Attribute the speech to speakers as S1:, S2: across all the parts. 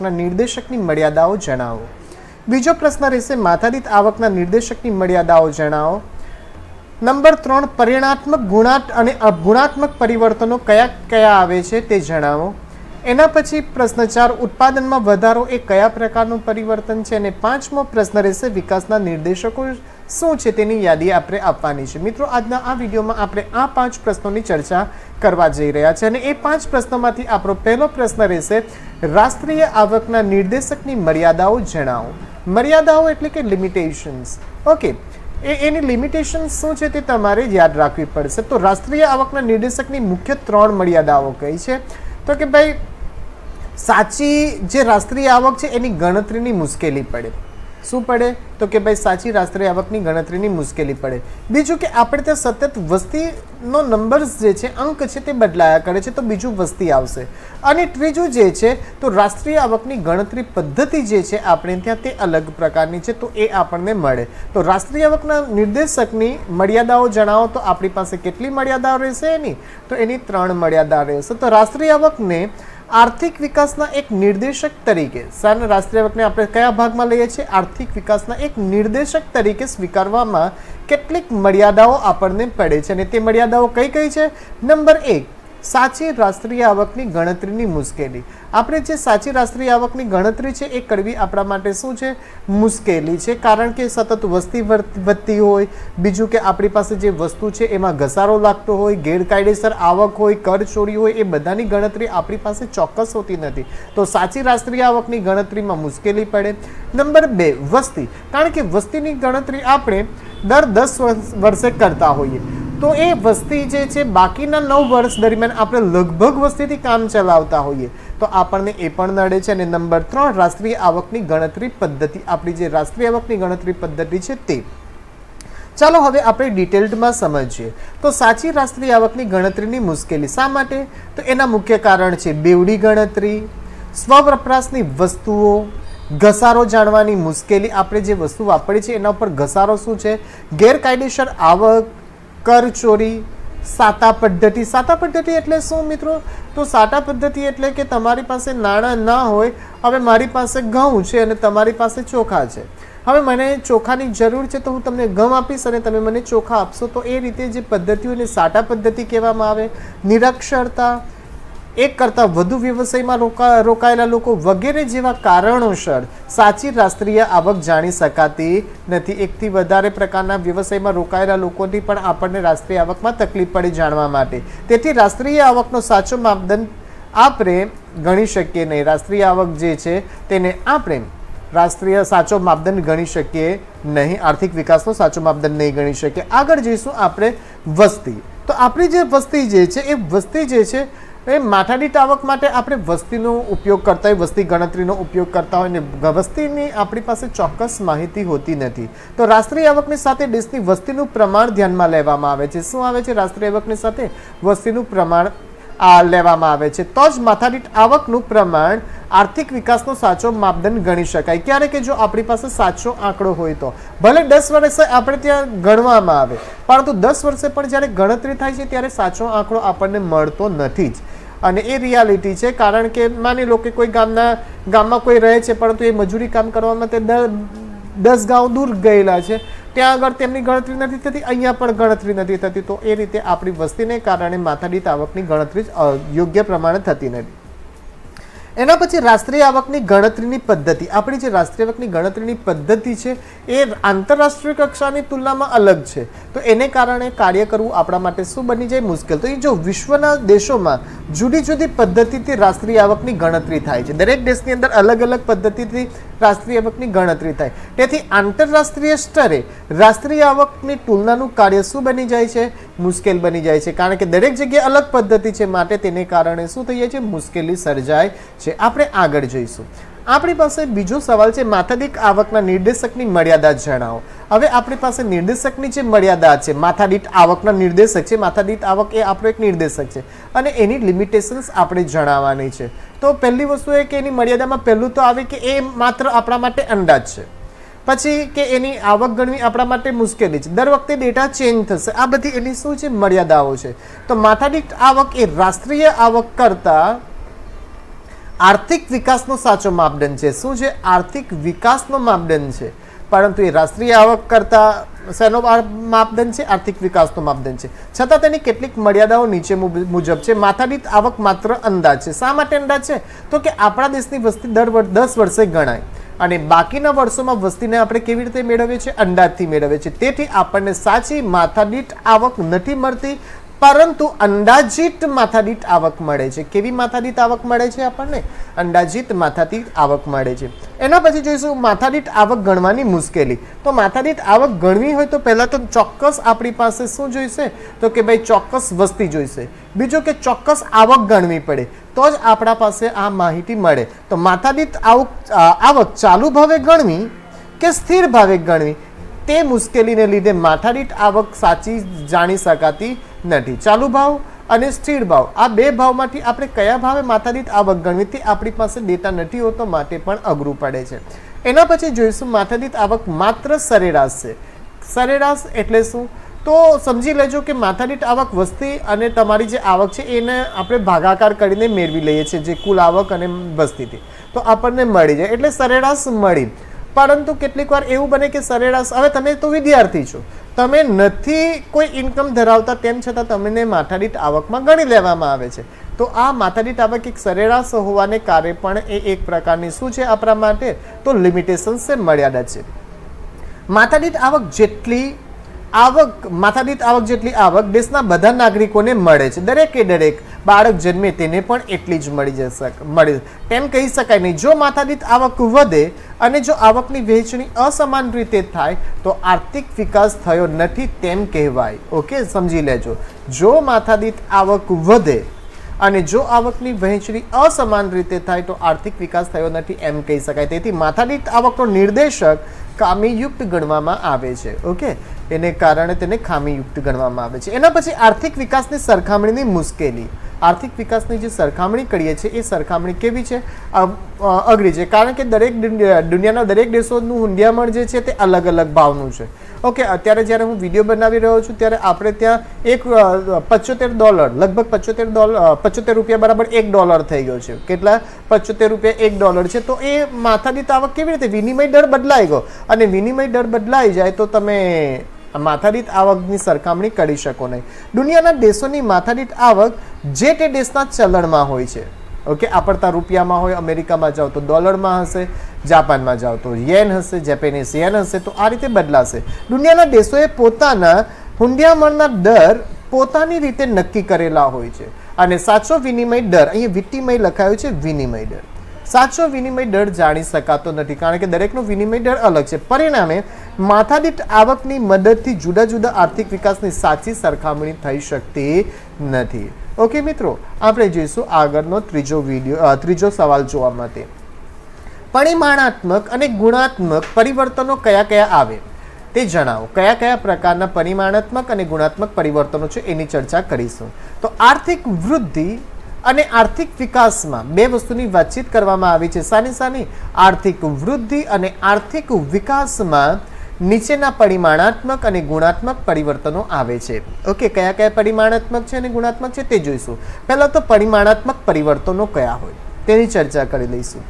S1: निर्देशकनी मर्यादाओ जणावो। बीजो प्रश्न रहेशे माथादीठ आवकना निर्देशकनी मर्यादाओ जणावो। नंबर 3 परिणात्मक गुणात्मक परिवर्तनों कया कया आवे छे ते जणावो। एना पछी प्रश्न 4 उत्पादन में वधारो ए कया प्रकारनुं परिवर्तन छे। अने 5मो प्रश्न रहेशे विकासना निर्देशको शुं छे तेनी यादी आपणे आपवानी छे। मित्रों आजना आ विडियोमां आपणे आ 5 प्रश्नोनी चर्चा करवा जई रह्या छे अने ए 5 प्रश्नोमांथी आपणो पहेलो प्रश्न रहेशे राष्ट्रीय आवकना निर्देशकनी मर्यादाओ जणावो। मर्यादाओ एटले के लिमिटेशन्स। ओके एनी लिमिटेशन शुं छे ते तमारे याद राखवी पड़शे। तो राष्ट्रीय आवकना निर्देशकनी मुख्य 3 मर्यादाओ कई छे तो कि भाई साची जे राष्ट्रीय आवक छे एनी गणतरीनी मुश्केली पड़े। શું પડે તો કે ભાઈ સાચી રાષ્ટ્રીય આવકની ગણતરીની મુશ્કેલી પડે। બીજું કે આપણે ત્યાં સતત વસ્તીનો નંબર્સ જે છે અંક છે તે બદલાયા કરે છે તો બીજું વસ્તી આવશે। અને ત્રીજું જે છે તો રાષ્ટ્રીય આવકની ગણતરી પદ્ધતિ જે છે આપણે ત્યાં તે અલગ પ્રકારની છે તો એ આપણને મળે। તો રાષ્ટ્રીય આવકના નિર્દેશકની મર્યાદાઓ જણાવો તો આપણી પાસે કેટલી મર્યાદાઓ રહેશે એની તો એની 3 મર્યાદા રહેશે। તો રાષ્ટ્રીય આવકને आर्थिक विकासना एक निर्देशक तरीके राष्ट्रीय आवकने आपणे कया भागमां लईए छीए आर्थिक विकासना एक निर्देशक तरीके स्वीकारवामां केटलीक मर्यादाओ आपणने पड़े छे अने ते मर्यादाओ कई कई छे। नंबर 1 साची राष्ट्रीय आवकनी गणतरीनी मुश्केली। आपणे जे साची राष्ट्रीय आवकनी गणतरी छे ए करवी आपणा माटे शुं छे मुश्केली छे कारण के सतत वस्ती वधती होय। बीजुं के आपणी पासे जे वस्तु छे एमां घसारो लागतो होय गैरकायदेसर आवक होय कर चोरी होय ए बधानी गणतरी आपणी पासे चोक्कस होती नथी तो साची राष्ट्रीय आवकनी गणतरीमां मुश्केली पड़े। नंबर 2 वस्ती कारण के वस्तीनी गणतरी आपणे दर 10 वर्षे करता होईए तो ए वस्ती जे छे बाकीना 9 वर्ष दरमियान आपणे लगभग वस्तीथी काम चलावता होईए तो आपणने ए पण नडे छे। अने नंबर 3 राष्ट्रीय आवकनी गणतरी पद्धति आपणी जे राष्ट्रीय आवकनी गणतरी पद्धति छे ते। चालो हवे आपणे डिटेल्डमां समजीए। तो साची राष्ट्रीय आवकनी गणतरीनी मुश्केली शा माटे तो एना मुख्य कारण छे बेवडी गणतरी स्ववपराशनी वस्तुओ घसारो जाणवानी मुश्केली आपणे जे वस्तु वापरी छे एना पर घसारो शुं छे गैरकायदेसर आवक कर चोरी साता पद्धति एटले शुं मित्रों तो साटा पद्धति एटले के तमारी पासे नाणां ना होय। हवे मारी पासे घऊं छे अने तमारी पासे चोखा छे। हवे मने चोखानी जरूर छे तो हूँ तमने घऊं आपीश अने तमे मने चोखा आपशो तो ए रीते जे पद्धतिओने साटा पद्धति कहेवामां आवे। निरक्षरता एक करता वधु व्यवसायमां रोकाયેલા લોકો वगैरह जेवा कारणोसर साची राष्ट्रीय आवक जाणी शकाती नथी। एकथी वधारे प्रकारना व्यवसायमां रोकाયેલા लोकोनी पण आपणे राष्ट्रीय आवकमां तकलीफ पड़े जाणवा माटे तेथी राष्ट्रीय आवकनो साचो मापदंड आपणे गणी शकीए नहीं। राष्ट्रीय आवक जे छे तेने आपणे राष्ट्रीय साचो मापदंड गणी शकीए नहीं। आर्थिक विकासनो साचो मापदंड नहीं गणी शकीए। आगळ जईशुं आपणे वस्ती तो आपणी जे वस्ती जे छे ए वस्ती जे छे माथादीठ आवक माटे आपणे वस्तीनो उपयोग करता होय वस्ती गणतरीनो उपयोग करता होय ने वस्तीनी आपणी पासे चोक्कस माहिती होती नथी तो राष्ट्रीय आवकनी साथे देशनी वस्तीनुं प्रमाण ध्यानमां लेवामां आवे छे। शुं आवे छे राष्ट्रीय आवकनी साथे वस्तीनुं प्रमाण लेवामां आवे छे तो ज माथादीठ आवकनुं प्रमाण आर्थिक विकासनो साचो मापदंड गणी शकाय। क्यारे के जो आपणी पासे साचो आंकड़ो होय तो भले 10 वर्षे आपणे त्यां गणवामां आवे परंतु 10 वर्षे पण ज्यारे गणतरी थाय छे त्यारे साचो आंकड़ो आपणने मळतो नथी ज અને એ રિયાલિટી છે કારણ કે માની લો કે કોઈ ગામમાં કોઈ રહે છે પરંતુ એ મજૂરી કામ કરવા માટે 10 ગાંવ દૂર ગયેલા છે ત્યાં આગળ તેમની ગણતરી નથી થતી અહીંયા પણ ગણતરી નથી થતી તો એ રીતે આપણી વસ્તીને કારણે માથાદીઠ આવકની ગણતરી યોગ્ય પ્રમાણે થતી નથી। એના પછી રાષ્ટ્રીય આવકની ગણતરીની પદ્ધતિ આપણી જે રાષ્ટ્રીય આવકની ગણતરીની પદ્ધતિ છે એ આંતરરાષ્ટ્રીય કક્ષાની તુલનામાં અલગ છે તો એને કારણે કાર્ય કરવું આપણા માટે શું બની જાય મુશ્કેલ। તો એ જો વિશ્વના દેશોમાં જુદી જુદી પદ્ધતિથી રાષ્ટ્રીય આવકની ગણતરી થાય છે દરેક દેશની અંદર અલગ અલગ પદ્ધતિથી રાષ્ટ્રીય આવકની ગણતરી થાય તેથી આંતરરાષ્ટ્રીય સ્તરે રાષ્ટ્રીય આવકની તુલનાનું કાર્ય શું બની જાય છે મુશ્કેલ બની જાય છે કારણ કે દરેક જગ્યાએ અલગ પદ્ધતિ છે માટે તેને કારણે શું થઈ જાય છે મુશ્કેલી સર્જાય છે। આપણે આગળ જોઈશું। આપણી પાસે બીજો સવાલ છે માથાદીઠ આવકના નિર્દેશકની મર્યાદા જણાવો। હવે આપણી પાસે નિર્દેશકની જે મર્યાદા છે માથાદીઠ આવકના નિર્દેશક છે માથાદીઠ આવક એ આપણો એક નિર્દેશક છે અને એની લિમિટેશન્સ આપણે જણાવવાની છે। તો પહેલી વસ્તુ એ કે એની મર્યાદામાં પહેલું તો આવે કે એ માત્ર આપણા માટે અંદાજ છે પછી કે એની આવક ગણવી આપણા માટે મુશ્કેલી છે દર વખતે ડેટા ચેન્જ થશે આ બધી એની શું છે મર્યાદાઓ છે। તો માથાદીઠ આવક એ રાષ્ટ્રીય આવક કરતા આર્થિક વિકાસનો સાચો માપદંડ છે. શું છે? આર્થિક વિકાસનો માપદંડ છે. પરંતુ એ રાષ્ટ્રીય આવક કરતા શેનો માપદંડ છે? આર્થિક વિકાસનો માપદંડ છે. છતાં તેની કેટલીક મર્યાદાઓ નીચે મુજબ છે. માથાદીઠ આવક માત્ર અંદાજ છે. શા માટે અંદાજ છે? તો કે આપણા દેશની વસ્તી દર 10 વર્ષે ગણાય અને બાકીના વર્ષોમાં વસ્તીને આપણે કેવી રીતે મેળવીએ છીએ? અંદાજથી મેળવીએ છીએ. તેથી આપણને સાચી માથાદીઠ આવક નથી મળતી, પરંતુ અંદાજિત માથાદીઠ આવક મળે છે. કેવી માથાદીઠ આવક મળે છે આપણને? અંદાજિત માથાદીઠ આવક મળે છે. એના પછી જોઈશું માથાદીઠ આવક ગણવાની મુશ્કેલી. તો માથાદીઠ આવક ગણવી હોય તો પહેલા તો ચોક્કસ આપણી પાસે શું જોઈશે? તો કે ભાઈ ચોક્કસ વસ્તી જોઈશે. બીજું કે ચોક્કસ આવક ગણવી પડે, તો જ આપણા પાસે આ માહિતી મળે. તો માથાદીઠ આવક ચાલુ ભાવે ગણવી કે સ્થિર ભાવે ગણવી, તે મુશ્કેલીને લીધે માથાદીઠ આવક સાચી જાણી શકાતી નથી. ચાલુ ભાવ અને સ્થિર ભાવ, આ બે ભાવમાંથી આપણે કયા ભાવે માથાદીઠ આવક ગણવી તે આપણી પાસે ડેટા નથી હોતો, માટે પણ અઘરું પડે છે. એના પછી જોઈશું માથાદીઠ આવક માત્ર સરેરાશ છે. સરેરાશ એટલે શું? તો સમજી લેજો કે માથાદીઠ આવક વસ્તી અને તમારી જે આવક છે એને આપણે ભાગાકાર કરીને મેળવી લઈએ છીએ, જે કુલ આવક અને વસ્તીથી, તો આપણને મળી જાય એટલે સરેરાશ મળી. પરંતુ કેટલીક વાર એવું બને કે સરેરાશ, હવે તમે તો વિદ્યાર્થી છો, તમે નથી કોઈ ઇન્કમ ધરાવતા, તેમ છતાં તમને માથાદીઠ આવકમાં ગણી લેવામાં આવે છે. તો આ માથાદીઠ આવક એક સરેરાશ હોવાને કારણે પણ એ એક પ્રકારની શું છે આપણા માટે? તો લિમિટેશન છે, મર્યાદા છે. માથાદીઠ આવક જેટલી આવક દેશના બધા નાગરિકોને મળે છે. દરેકે દરેક બાળક જન્મે તેને પણ એટલી જ મળી તેમ કહી શકાય નહીં. જો માથાદીઠ આવક વધે અને જો આવકની વહેંચણી અસમાન રીતે થાય તો આર્થિક વિકાસ થયો નથી તેમ કહેવાય. ઓકે, સમજી લેજો. જો માથાદીઠ આવક વધે અને જો આવકની વહેંચણી અસમાન રીતે થાય તો આર્થિક વિકાસ થયો નથી એમ કહી શકાય. તેથી માથાદીઠ આવકનો નિર્દેશક ખામીયુક્ત ગણવામાં આવે છે. ઓકે, એને કારણે તેને ખામીયુક્ત ગણવામાં આવે છે. એના પછી આર્થિક વિકાસની સરખામણીની મુશ્કેલી. આર્થિક વિકાસની જે સરખામણી કરીએ છીએ એ સરખામણી કેવી છે? અઘરી છે, કારણ કે દુનિયાના દરેક દેશોનું હુંડિયામણ જે છે તે અલગ અલગ ભાવનું છે. ઓકે, અત્યારે જ્યારે હું વિડીયો બનાવી રહ્યો છું ત્યારે આપણે ત્યાં $75 લગભગ $75 રૂપિયા બરાબર $1 થઈ ગયો છે. કેટલા? $75 છે. તો એ માથાદીઠ આવક કેવી રીતે? વિનિમય દર બદલાઈ ગયો, અને વિનિમય દર બદલાઈ જાય તો તમે માથાદીઠ આવકની સરખામણી કરી શકો નહીં. દુનિયાના દેશોની માથાદીઠ આવક જે તે દેશના ચલણમાં હોય છે. ઓકે, આપડતા રૂપિયામાં હોય, અમેરિકામાં જાઓ તો ડોલરમાં હશે, જાપાનમાં જાઓ તો યેન હશે, જેપેનીઝ યેન હશે, તો આ રીતે બદલાશે. દુનિયાના દેશોએ પોતાના હુંડિયામણના દર પોતાની રીતે નક્કી કરેલા હોય છે. અને સાચો વિનિમય દર, અહીંયા વિનિમય લખાયું છે, વિનિમય દર, સાચો વિનિમય દર જાણી શકાતો નથી, કારણ કે દરેકનો વિનિમય દર અલગ છે. પરિણામે માથાદીઠ આવકની મદદથી જુદા જુદા આર્થિક વિકાસની સાચી સરખામણી થઈ શકતી નથી. ઓકે મિત્રો, આપણે જોઈશું આગળનો ત્રીજો સવાલ જોવા માટે. પરિમાણાત્મક અને ગુણાત્મક પરિવર્તનો કયા કયા આવે તે જણાવો. કયા કયા પ્રકારના પરિમાણાત્મક અને ગુણાત્મક પરિવર્તનો છે એની ચર્ચા કરીશું. તો આર્થિક વૃદ્ધિ અને આર્થિક વિકાસમાં બે વસ્તુની વાતચીત કરવામાં આવી છે. સાની આર્થિક વૃદ્ધિ અને આર્થિક વિકાસમાં નીચેના પરિમાણાત્મક અને ગુણાત્મક પરિવર્તનો આવે છે. ઓકે, કયા કયા પરિમાણાત્મક છે અને ગુણાત્મક છે તે જોઈશું. પહેલા તો પરિમાણાત્મક પરિવર્તનો કયા હોય તેની ચર્ચા કરી લઈશું.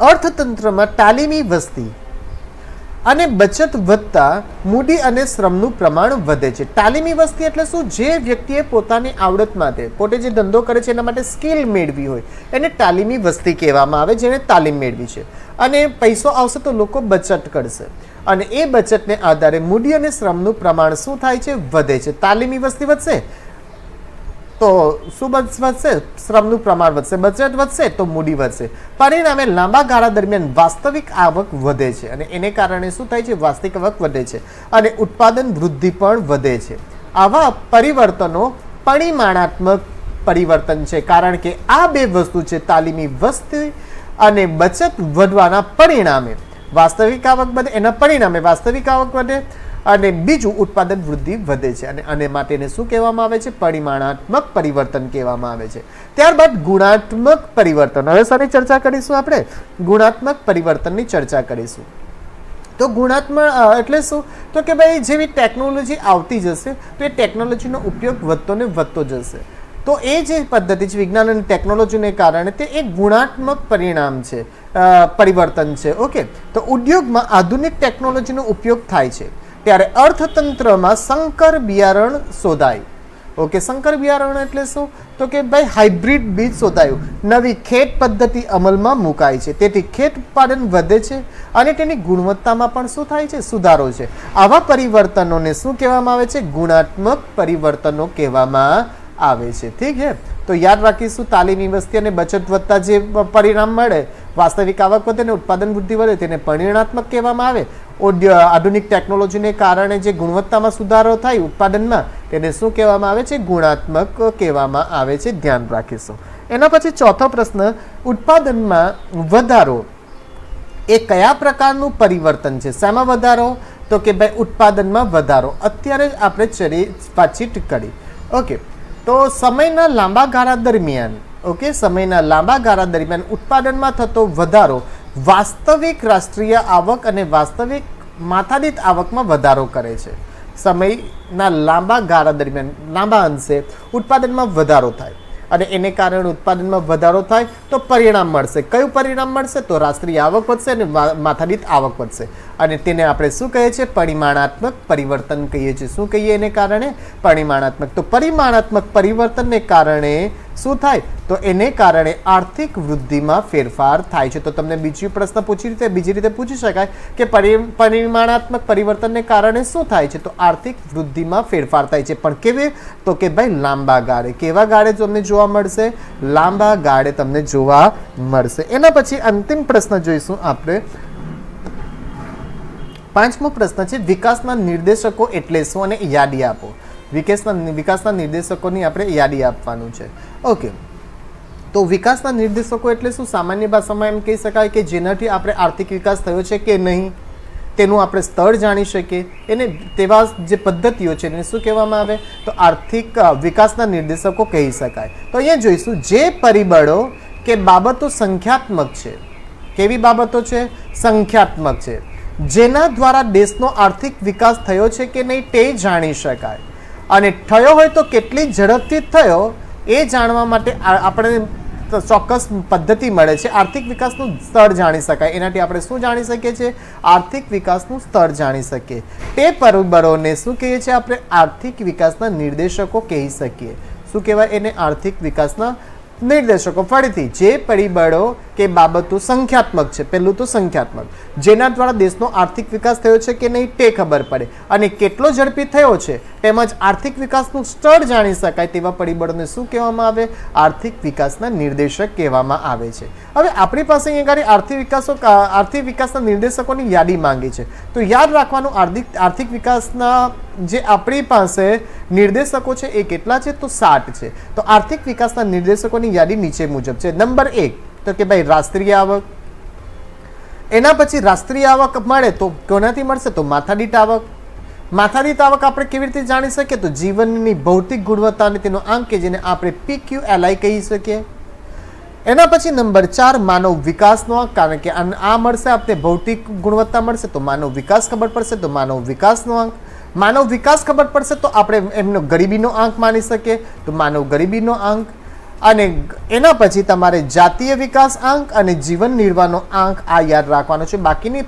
S1: અર્થતંત્રમાં તાલીમી વસ્તી અને બચત વધતા મૂડી અને શ્રમનું પ્રમાણ વધે છે. તાલીમી વસ્તી એટલે શું? જે વ્યક્તિએ પોતાની આવડત માટે, પોતે જે ધંધો કરે છે એના માટે સ્કિલ મેળવી હોય એને તાલીમી વસ્તી કહેવામાં આવે, જેને તાલીમ મેળવી છે. અને પૈસો આવશે તો લોકો બચત કરશે, અને એ બચતને આધારે મૂડી અને શ્રમનું પ્રમાણ શું થાય છે? વધે છે. તાલીમી વસ્તી વધશે તો શું વધશે? શ્રમનું પ્રમાણ વધશે. બચત વધશે તો મૂડી વધશે. પરિણામે લાંબા ગાળા દરમિયાન વાસ્તવિક આવક વધે છે, અને એને કારણે શું થાય છે? વાસ્તવિક આવક વધે છે અને ઉત્પાદન વૃદ્ધિ પણ વધે છે. આવા પરિવર્તનો પરિમાણાત્મક પરિવર્તન છે, કારણ કે આ બે વસ્તુ છે, તાલીમી વસ્તી અને બચત વધવાના પરિણામે વાસ્તવિક આવક વધે, એના પરિણામે વાસ્તવિક આવક વધે, અને બીજું ઉત્પાદન વૃદ્ધિ વધે છે. અને માટે એને શું કહેવામાં આવે છે? પરિમાણાત્મક પરિવર્તન કહેવામાં આવે છે. ત્યારબાદ ગુણાત્મક પરિવર્તન. હવે શાની ચર્ચા કરીશું? આપણે ગુણાત્મક પરિવર્તનની ચર્ચા કરીશું. તો ગુણાત્મક એટલે શું? તો કે ભાઈ જેવી ટેકનોલોજી આવતી જશે તો એ ટેકનોલોજીનો ઉપયોગ વધતો ને વધતો જશે. તો એ જે પદ્ધતિ છે વિજ્ઞાન અને ટેકનોલોજીને કારણે તે એક ગુણાત્મક પરિણામ છે, પરિવર્તન છે. ઓકે, તો ઉદ્યોગમાં આધુનિક ટેકનોલોજીનો ઉપયોગ થાય છે ત્યારે અર્થતંત્રમાં સંકર બિયારણ શોધાય. ઓકે, સંકર બિયારણ એટલે શું? તો કે ભાઈ હાઇબ્રિડ બીજ શોધાયું, નવી ખેત પદ્ધતિ અમલમાં મુકાય છે, તેથી ખેત ઉત્પાદન વધે છે અને તેની ગુણવત્તામાં પણ શું થાય છે? સુધારો છે. આવા પરિવર્તનોને શું કહેવામાં આવે છે? ગુણાત્મક પરિવર્તનો કહેવામાં આવે છે. ઠીક છે, તો યાદ રાખીશું તાલીમી વસ્તી અને બચત વધતા જે પરિણામ મળે, વાસ્તવિક આવક વધે અને ઉત્પાદન વૃદ્ધિ વધે, તેને પરિણાત્મક કહેવામાં આવે. આધુનિક ટેકનોલોજીને કારણે જે ગુણવત્તામાં સુધારો થાય ઉત્પાદનમાં, તેને શું કહેવામાં આવે છે? ગુણાત્મક કહેવામાં આવે છે. ધ્યાન રાખીશું. એના પછી ચોથો પ્રશ્ન, ઉત્પાદનમાં વધારો એ કયા પ્રકારનું પરિવર્તન છે? શેમાં વધારો? તો કે ભાઈ ઉત્પાદનમાં વધારો. અત્યારે જ આપણે વાતચીત કરી. ઓકે, તો સમયના લાંબા ગાળા દરમિયાન, ઓકે, સમયના લાંબા ગાળા દરમિયાન ઉત્પાદનમાં થતો વધારો વાસ્તવિક રાષ્ટ્રીય આવક અને વાસ્તવિક માથાદીઠ આવકમાં વધારો કરે છે. સમયના લાંબા ગાળા દરમિયાન લાંબા અંશે ઉત્પાદનમાં વધારો થાય અને એને કારણે ઉત્પાદનમાં વધારો થાય તો પરિણામ મળશે. કયું પરિણામ મળશે? તો રાષ્ટ્રીય આવક વધશે અને માથાદીઠ આવક વધશે અને તેને આપણે શું કહીએ છીએ? પરિમાણાત્મક પરિવર્તન કહીએ છીએ. શું કહીએ એને કારણે? પરિમાણાત્મક. તો પરિમાણાત્મક પરિવર્તનને કારણે શું થાય? તો એને કારણે આર્થિક વૃદ્ધિમાં ફેરફાર થાય છે. તો તમને બીજી પ્રશ્ન બીજી રીતે પૂછી શકાય કે પરિમાણાત્મક પરિવર્તનને કારણે શું થાય છે? તો આર્થિક વૃદ્ધિમાં ફેરફાર થાય છે. પણ કેવી? તો કે ભાઈ લાંબા ગાળે. કેવા ગાળે તમને જોવા મળશે? લાંબા ગાળે તમને જોવા મળશે. એના પછી અંતિમ પ્રશ્ન જોઈશું આપણે. પાંચમો પ્રશ્ન છે વિકાસના નિર્દેશકો એટલે શું અને યાદી આપો. વિકાસના નિર્દેશકોની આપણે યાદી આપવાનું છે. ઓકે, તો વિકાસના નિર્દેશકો એટલે શું? સામાન્ય ભાષામાં એમ કહી શકાય કે જેનાથી આપણે આર્થિક વિકાસ થયો છે કે નહીં તેનું આપણે સ્તર જાણી શકીએ. એને તેવા જે પદ્ધતિઓ છે એને શું કહેવામાં આવે? તો આર્થિક વિકાસના નિર્દેશકો કહી શકાય. તો અહીંયા જોઈશું જે પરિબળો કે બાબતો સંખ્યાત્મક છે. કેવી બાબતો છે? સંખ્યાત્મક છે. જેના દ્વારા દેશનો આર્થિક વિકાસ થયો છે કે નહીં તે જાણી શકાય અને થયો હોય તો કેટલી ઝડપથી થયો એ જાણવા માટે આપણે ચોક્કસ પદ્ધતિ મળે છે. આર્થિક વિકાસનું સ્તર જાણી શકાય. એનાથી આપણે શું જાણી શકીએ છીએ? આર્થિક વિકાસનું સ્તર જાણી શકીએ. તે પરિબળોને શું કહીએ છીએ આપણે? આર્થિક વિકાસના નિર્દેશકો કહી શકીએ. શું કહેવાય એને? આર્થિક વિકાસના નિર્દેશકો. ફરીથી, જે પરિબળો કે બાબતો સંખ્યાત્મક છે, પહેલું તો સંખ્યાત્મક, જેના દ્વારા દેશનો આર્થિક વિકાસ થયો છે કે નહીં તે ખબર પડે અને કેટલો ઝડપી થયો છે તેમજ આર્થિક વિકાસનું સ્તર જાણી શકાય તેવા પરિબળોને શું કહેવામાં આવે? આર્થિક વિકાસના નિર્દેશક કહેવામાં આવે છે. હવે આપણી પાસે અહીંયા આર્થિક વિકાસના નિર્દેશકોની યાદી માંગી છે. તો યાદ રાખવાનું, આર્થિક વિકાસના જે આપણી પાસે નિર્દેશકો છે એ કેટલા છે? તો 7 છે. તો આર્થિક વિકાસના નિર્દેશકોની યાદી નીચે મુજબ છે. નંબર 1 તો કે ભાઈ રાષ્ટ્રીય આવક. એના પછી રાષ્ટ્રીય આવક મળે તો કોનાથી મળશે? તો માથાદીઠ આવક. માથાદીઠ આવક આપણે કેવી રીતે જાણી શકીએ? તો જીવનની ભૌતિક ગુણવત્તા અને તેનો આંક કે જેને આપણે PQLI કહી શકીએ. એના પછી નંબર 4 માનવ વિકાસનો આંક. કારણ કે આ મળશે આપણે ભૌતિક ગુણવત્તા મળશે તો માનવ વિકાસ ખબર પડશે, તો માનવ વિકાસનો આંક. માનવ વિકાસ ખબર પડશે તો આપણે એમનો ગરીબીનો આંક માની શકીએ, તો માનવ ગરીબીનો આંક. અને એના પછી તમારે જાતીય વિકાસ આંક અને જીવન નિર્વાહનો આંક આ યાદ રાખવાનો છે. બાકીની